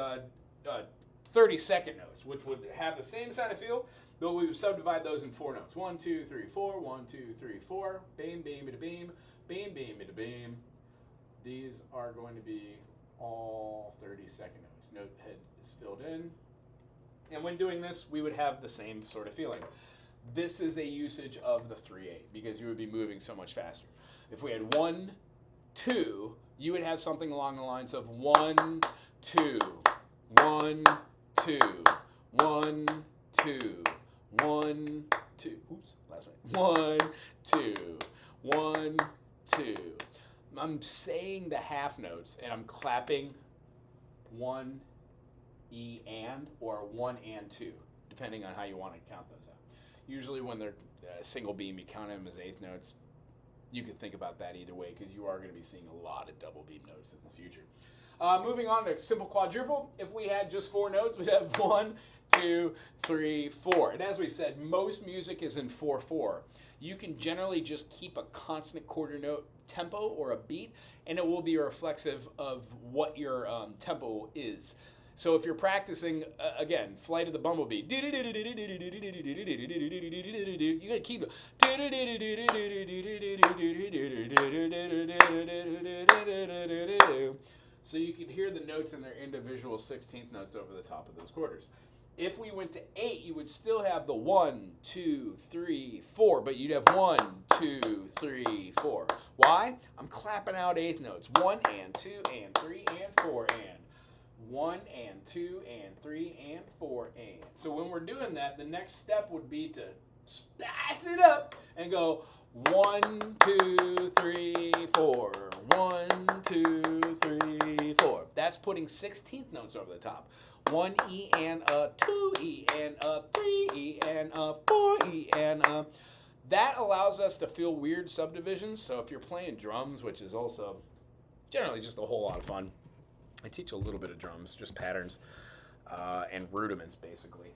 30-second notes, which would have the same sound and feel, but we would subdivide those in 4 notes. 1, 2, 3, 4, 1, 2, 3, 4. Beam, beam, bida, beam, beam, beam, bida, beam. These are going to be all 30-second notes. Note head is filled in. And when doing this, we would have the same sort of feeling. This is a usage of the 3/8 because you would be moving so much faster. If we had 1, 2, you would have something along the lines of 1, 2, 1, 2, 1, 2, 1, 2. Oops, last one. 1, 2, 1, 2. I'm saying the half notes and I'm clapping 1, E, and, or 1 and 2, depending on how you want to count those out. Usually when they're single beam, you count them as eighth notes. You could think about that either way because you are going to be seeing a lot of double beam notes in the future. Moving on to simple quadruple. If we had just 4 notes, we'd have 1, 2, 3, 4. And as we said, most music is in 4/4. You can generally just keep a constant quarter note tempo or a beat, and it will be reflexive of what your tempo is. So if you're practicing, again, Flight of the Bumblebee, you gotta keep it. So you can hear the notes in their individual 16th notes over the top of those quarters. If we went to 8, you would still have the 1, 2, 3, 4, but you'd have 1, 2, 3, 4. Why? I'm clapping out eighth notes. 1 and 2 and 3 and 4 and. 1 and 2 and 3 and 4 and. So when we're doing that, the next step would be to spice it up and go 1, 2, 3, 4. 1, 2, 3, 4. That's putting 16th notes over the top. 1 E and a 2 E and a 3 E and a 4 E and a. That allows us to feel weird subdivisions. So if you're playing drums, which is also generally just a whole lot of fun. I teach a little bit of drums, just patterns and rudiments, basically.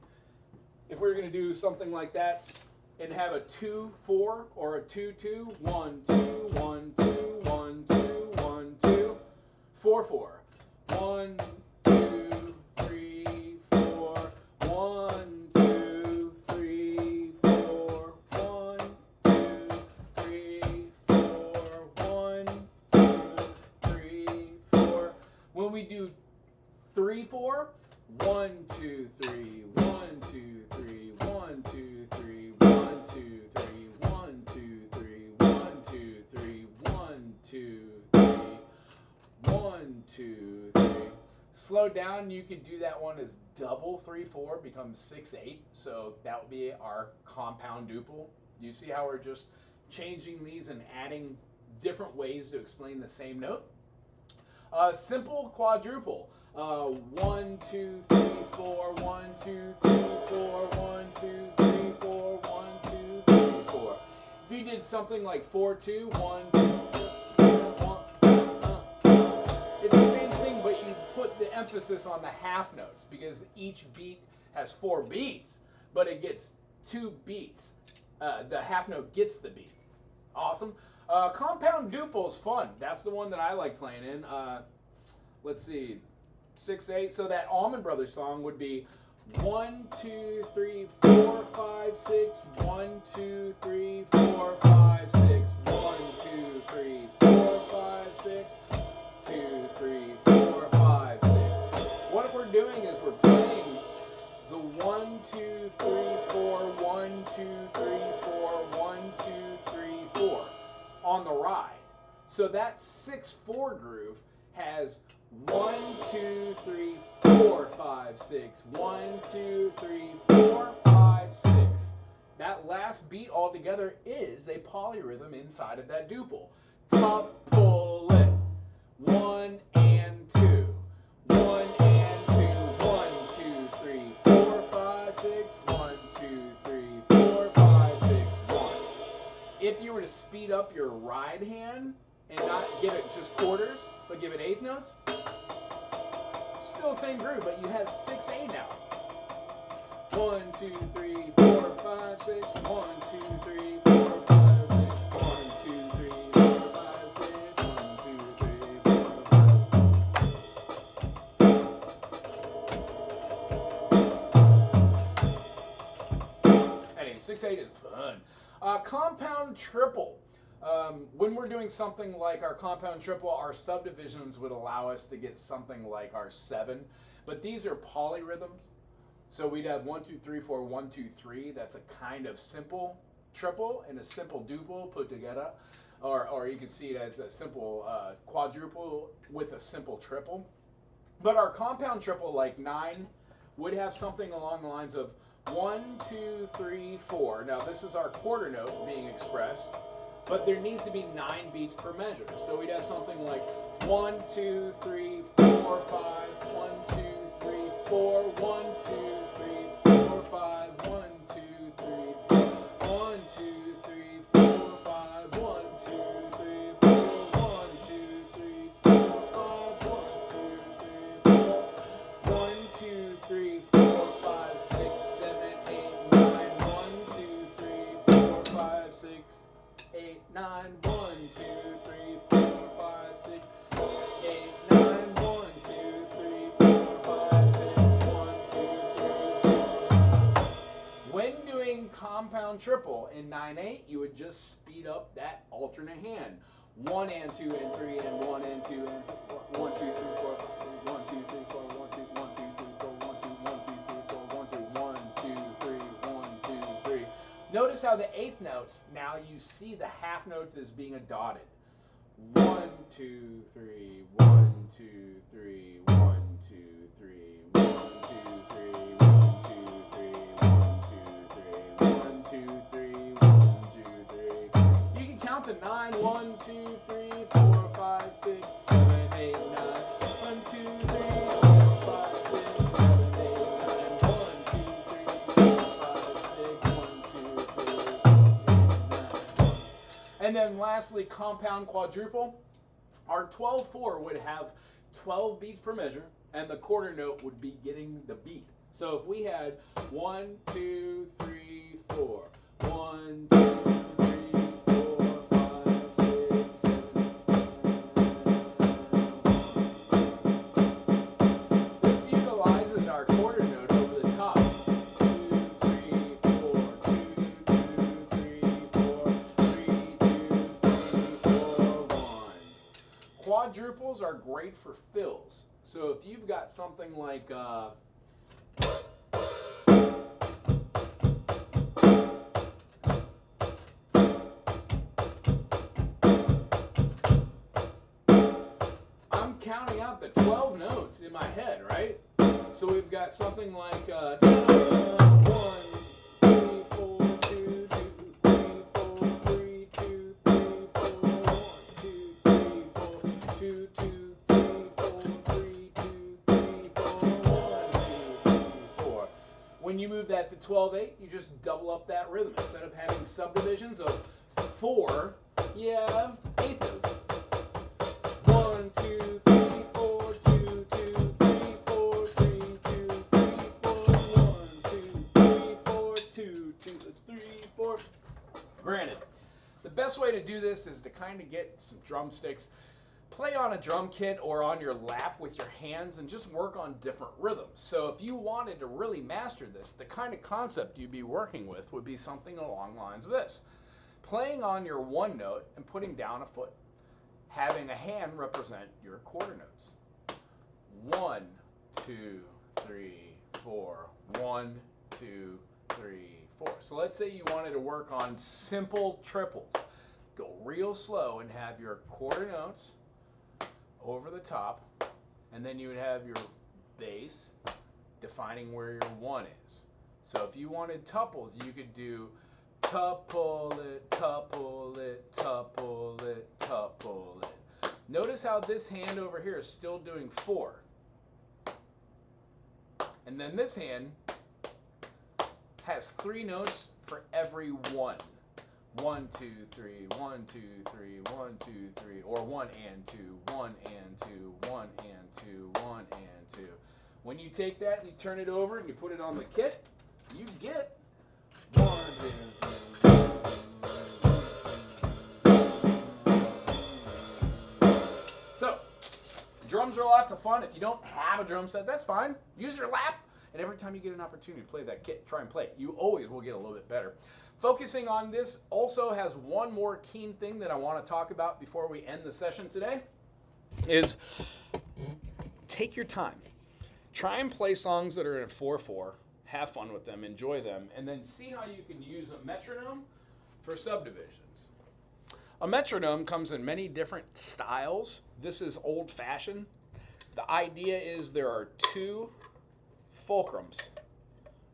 If we were going to do something like that and have a 2/4 or a 2/2, 1 2 1 2 1 2 1 2 4/4, 1 2 3 4 1 2 3 4 1 2 3 4 1 2 3 4. When we do 3/4, 1 2 3 1 2 3 1 2 3 1 2 3 1 2 3 1 2 3 1 2 3 1 2 3. Slow down, you could do that one as double 3/4 becomes 6/8. So that would be our compound duple. You see how we're just changing these and adding different ways to explain the same note? Simple quadruple. 1 2 3 4 1 2 3 4 1 2 3 4 1 2 3 4. If you did something like 4/2 1 2 1, it's the same thing, but you put the emphasis on the half notes because each beat has 4 beats, but it gets 2 beats. The half note gets the beat. Awesome. Compound duple is fun. That's the one that I like playing in. Let's see, 6/8. So that Allman Brothers song would be 1 2 3 4 5 6 1 2 3 4 5 6 1 2 3 4 5 6 2 3 4 5 6. What we're doing is we're playing the 1 2 3 So that 6/4 groove has 1, 2, 3, 4, 5, 6. 1, 2, 3, 4, 5, 6. That last beat altogether is a polyrhythm inside of that duple. Tuple it. 1 and 2. 1 and 2. 1, 2, 3, 4, 5, 6. 1, 2, 3, 4, 5, 6. 1. If you were to speed up your ride hand and not give it just quarters, but give it eighth notes, still the same groove, but you have 6/8 now. 1, 2, 3, 4, 5, 6. 1, 2, 3, 4, 5, 6. 1, 2, 3, 4, 5, 6. 1, 2, 3, 4, 5. Anyway, 6/8 is fun. Compound triple. When we're doing something like our compound triple, our subdivisions would allow us to get something like our 7, but these are polyrhythms. So we'd have 1, 2, 3, 4, 1, 2, 3. That's a kind of simple triple and a simple duple put together, or you can see it as a simple quadruple with a simple triple. But our compound triple, like 9, would have something along the lines of 1, 2, 3, 4. Now this is our quarter note being expressed, but there needs to be 9 beats per measure. So we'd have something like 1, 2, 3, 4, 5, 1, 2, 3, 4, 1, 2, 3, 4, 5, 1, 2, 3, 4, 1, 2, 3, 4, 5, 1, 2, 3, 4, 1, 2, 3, 4, 5, 1, 2, 3, 4, 5, 6, 7, 8, 9, 1, 2, 3, 4, 5, 6, 8, 9, 1, 2, 3, 4, 5, 6, 8, 9, 1, 2, 3, 4, 5, 6, 1, 2, 3, 4. When doing compound triple in 9/8, you would just speed up that alternate hand. 1 and 2 and 3 and 1 and 2 and 1, 2, 3, 4, 1, 2, 3, 4, 1, 2, 1, 2, 3, 4, 1, 2, 1, 2, 3, 4, 1, 2, 1, 2, 3, 1, 2, 3. Notice how the eighth notes, now you see the half notes as being a dotted. 1, 2, 3, 1, 2, 3, 1, 2, 3, 1, 2, 3, 1, 2, 3, 1, 2, 3, 1, 2, 3, 1, 2, 3. You can count to 9. 1, 2, 3, 4, 5, 6, 7, 8, 9. 1, 2, 3, 4, 5, 6, 7, 8, 9. 1, 2, 3, 4, 5, 6, 1, 2, 3, 4, 8, 9. And then lastly, compound quadruple. Our 12/4 would have 12 beats per measure, and the quarter note would be getting the beat. So if we had 1, 2, 3, 4, 1, 2, 3, 4, 5, 6, 7, 8, 9. This utilizes our quarter note over the top. 2, 3, 4, 2, 2, 3, 4, 3, 2, 3, 4, 1. Quadruples are great for fills. So if you've got something like I'm counting out the 12 notes in my head, right? So we've got something like 1, 3, 4, 2, 2, 3, 4, 3, 2, 3, 4, 1, 2, 3, 4, 2, 2, 3, 4, 3, 2, 3, 4, 1, 2, 3, 4. When you move that to 12/8, you just double up that rhythm. Instead of having subdivisions of 4, you have 8 notes. 1, 2, 3, 4, 2, 2, 3, 4, 3, 2, 3, 4, 1, 2, 3, 4, 2, 2, 3, 4. Granted, the best way to do this is to kind of get some drumsticks, play on a drum kit or on your lap with your hands, and just work on different rhythms. So if you wanted to really master this, the kind of concept you'd be working with would be something along the lines of this. Playing on your one note and putting down a foot. Having a hand represent your quarter notes. 1, 2, 3, 4. 1, 2, 3, 4. So let's say you wanted to work on simple triples. Go real slow and have your quarter notes over the top, and then you would have your bass defining where your 1 is. So if you wanted tuples, you could do tuple it, tuple it, tuple it, tuple it. Notice how this hand over here is still doing 4. And then this hand has 3 notes for every 1. 1, 2, 3, 1, 2, 3, 1, 2, 3, or 1 and 2, 1 and 2, 1 and 2, 1 and 2. When you take that and you turn it over and you put it on the kit, you get 1, 2, 3. So, drums are lots of fun. If you don't have a drum set, that's fine. Use your lap, and every time you get an opportunity to play that kit, try and play it. You always will get a little bit better. Focusing on this also has one more keen thing that I want to talk about before we end the session today, is take your time. Try and play songs that are in 4/4, have fun with them, enjoy them, and then see how you can use a metronome for subdivisions. A metronome comes in many different styles. This is old-fashioned. The idea is there are 2 fulcrums.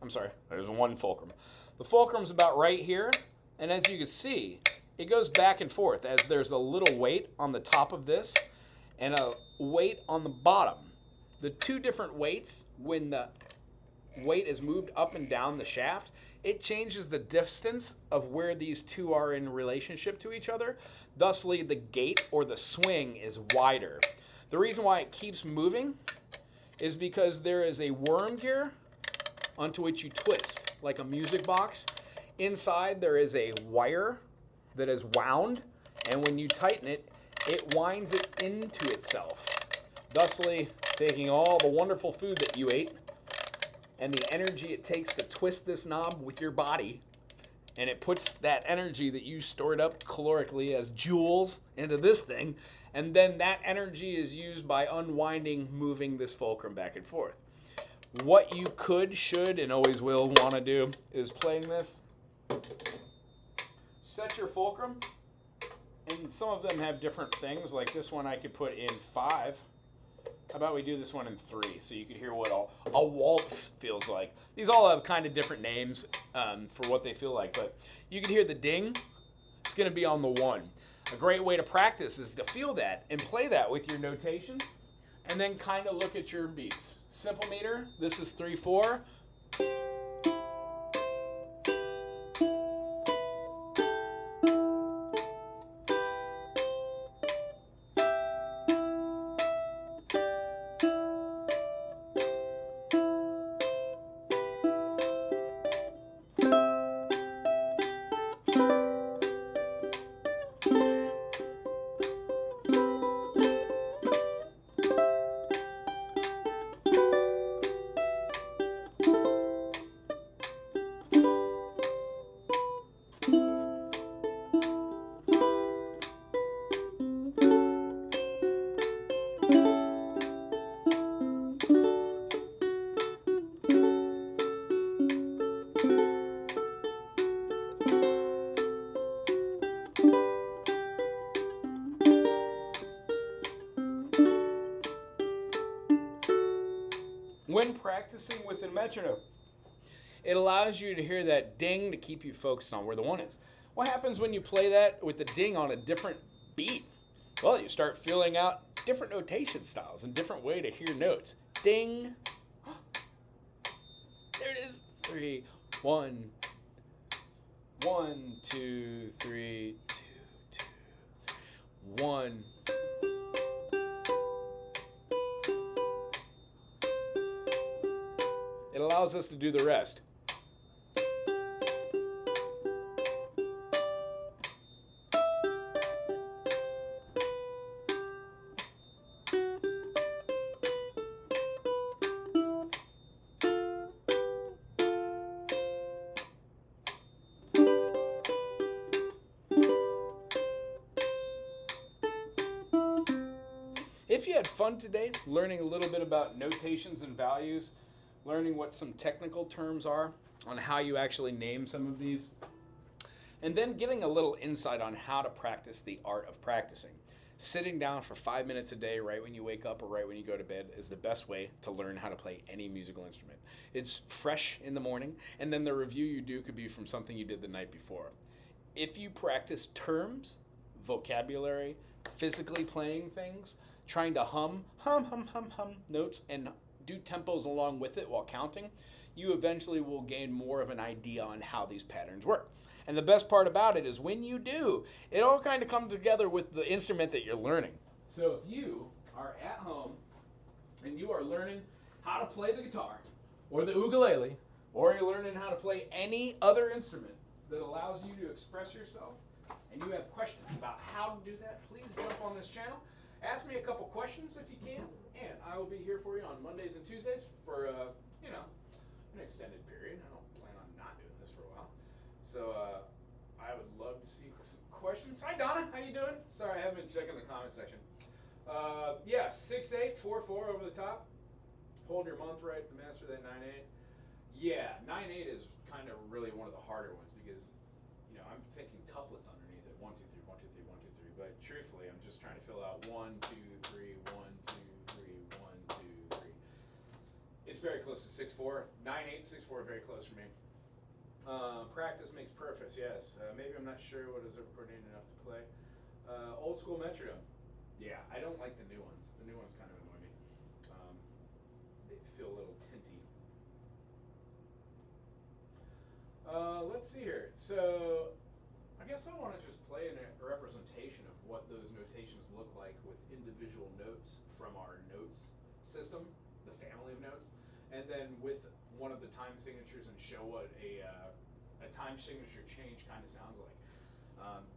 I'm sorry, there's 1 fulcrum. The fulcrum's about right here, and as you can see, it goes back and forth as there's a little weight on the top of this and a weight on the bottom. The 2 different weights, when the weight is moved up and down the shaft, it changes the distance of where these 2 are in relationship to each other. Thusly, the gate or the swing is wider. The reason why it keeps moving is because there is a worm gear onto which you twist like a music box. Inside there is a wire that is wound, and when you tighten it, it winds it into itself, thusly taking all the wonderful food that you ate and the energy it takes to twist this knob with your body, and it puts that energy that you stored up calorically as joules into this thing, and then that energy is used by unwinding, moving this fulcrum back and forth. What you could, should, and always will want to do is playing this. Set your fulcrum, and some of them have different things. Like this one I could put in 5. How about we do this one in 3 so you can hear what a waltz feels like. These all have kind of different names for what they feel like, but you can hear the ding. It's going to be on the 1. A great way to practice is to feel that and play that with your notation, and then kind of look at your beats. Simple meter, this is 3/4. When practicing with a metronome, it allows you to hear that ding to keep you focused on where the 1 is. What happens when you play that with the ding on a different beat? Well, you start feeling out different notation styles and different way to hear notes. Ding. There it is. 3, 1, 1, 2, 3, 2, 2, 1. It allows us to do the rest. If you had fun today, learning a little bit about notations and values, learning what some technical terms are on how you actually name some of these, And then getting a little insight on how to practice the art of practicing. Sitting down for 5 minutes a day, right when you wake up or right when you go to bed, is the best way to learn how to play any musical instrument. It's fresh in the morning, and then the review you do could be from something you did the night before. If you practice terms, vocabulary, physically playing things, trying to hum notes and do tempos along with it while counting, you eventually will gain more of an idea on how these patterns work. And the best part about it is when you do, it all kind of comes together with the instrument that you're learning. So if you are at home and you are learning how to play the guitar or the ukulele, or you're learning how to play any other instrument that allows you to express yourself, and you have questions about how to do that, please jump on this channel. Ask me a couple questions if you can, and I will be here for you on Mondays and Tuesdays for an extended period. I don't plan on not doing this for a while. So I would love to see some questions. Hi Donna, how you doing? Sorry, I haven't been checking the comment section. Yeah, 6844 over the top. Hold your month right to master that 9/8. Yeah, 9/8 is kind of really one of the harder ones because I'm thinking tuplets underneath it. 1 2 3 1 2 3 1 2 3. But truthfully, I'm just trying to fill out 1 2 3 1 2 3 1 2 3. It's very close to 6/4. 9/8 6/4 very close for me. Practice makes perfect, yes. Maybe I'm not sure what is ever coordinated enough to play. Old school metronome. Yeah, I don't like the new ones. The new ones kind of annoy me. They feel a little tinty. Let's see here. So I guess I want to just play a representation of what those notations look like with individual notes from our notes system, the family of notes, and then with one of the time signatures and show what a time signature change kind of sounds like.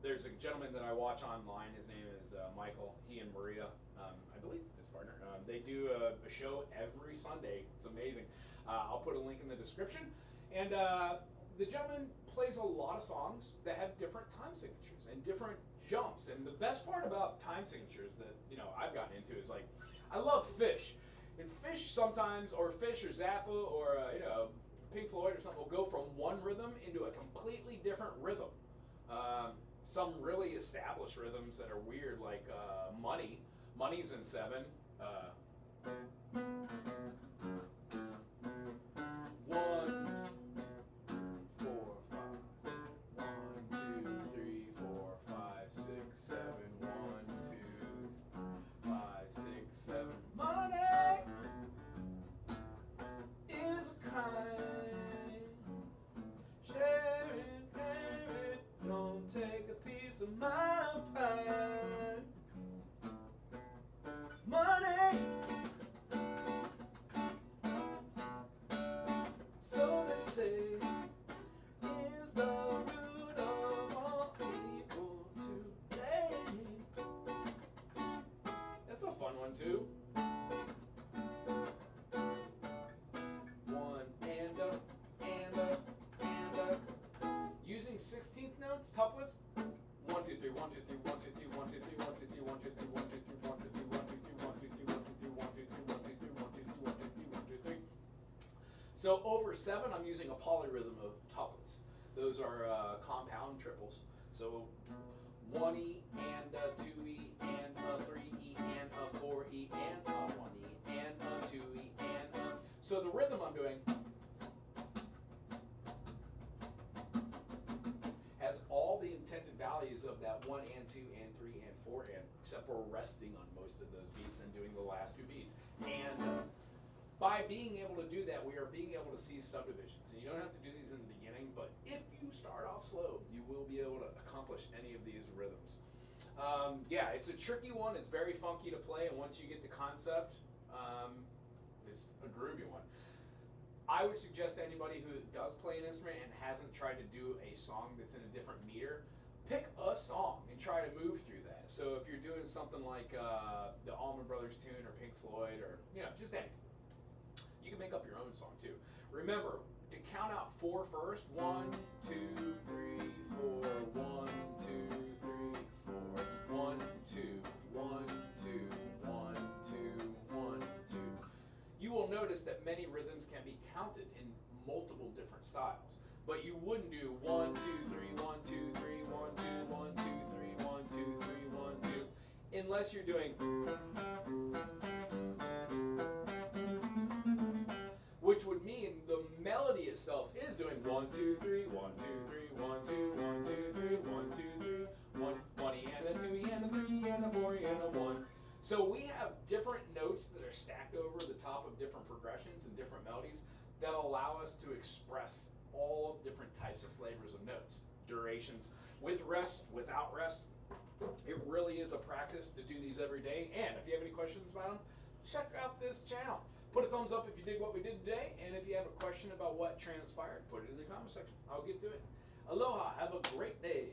There's a gentleman that I watch online. His name is Michael. He and Maria, I believe his partner, they do a show every Sunday. It's amazing. I'll put a link in the description. And the gentleman plays a lot of songs that have different time signatures and different jumps. And the best part about time signatures that I've gotten into is like I love Fish. And Fish sometimes, or Fish or Zappa or Pink Floyd or something will go from one rhythm into a completely different rhythm. Some really established rhythms that are weird, like Money. Money's in 7. 1 4 5 1 2 3 4 5 6 7 1 2 5 6 7. Money is a kind. Share it, don't take a piece of my pie. Money. So they say is the root of all evil today. That's a fun one too. Using 16th notes, tuplets. 1 2 3 1 2 3 1 2 3 1 2 3 1 2 3 1 2 3 1 2 3 1 2 3 1 2 3 1 2 3 1 2 3 1 2 3 1 2 3 1 2 3 1 2 3 1 2 3. So over 7, I'm using a polyrhythm of tuplets. Those are compound triples. So 1E and a 2E and a 3E and a 4E and a 1E and a 2E and a. So the rhythm I'm doing has all the intended values of that 1 and 2 and 3 and 4 and, except we're resting on most of those beats and doing the last 2 beats. And by being able to do that, we are being able to see subdivisions. And you don't have to do these in the beginning, but if you start off slow, you will be able to accomplish any of these rhythms. Yeah, it's a tricky one. It's very funky to play, and once you get the concept, it's a groovy one. I would suggest to anybody who does play an instrument and hasn't tried to do a song that's in a different meter, pick a song and try to move through that. So if you're doing something like the Allman Brothers tune or Pink Floyd or just anything, you can make up your own song too. Remember to count out 4 first. 1 2 3 4 1 2 3 4 1 2 1 2 1 2 1 2. You will notice that many rhythms can be counted in multiple different styles. but you wouldn't do 1, 2, 3, 1, 2, 3, 1, 2, 1, 2, 3, 1, 2, 3, 1, 2, unless you're doing, which would mean the melody itself is doing 1, 2, 3, 1, 2, 3, 1, 2, 1, 2, 3, 1, 2, 3, 1, 1 E and a 2 E and a 3 E and a 4 E and a 1. So we have different notes that are stacked over the top of different progressions and different melodies that allow us to express all different types of flavors of notes, durations, with rest, without rest. It really is a practice to do these every day. And if you have any questions about them, check out this channel. Put a thumbs up if you dig what we did today, and if you have a question about what transpired, put it in the comment section. I'll get to it. Aloha, have a great day.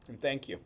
And thank you.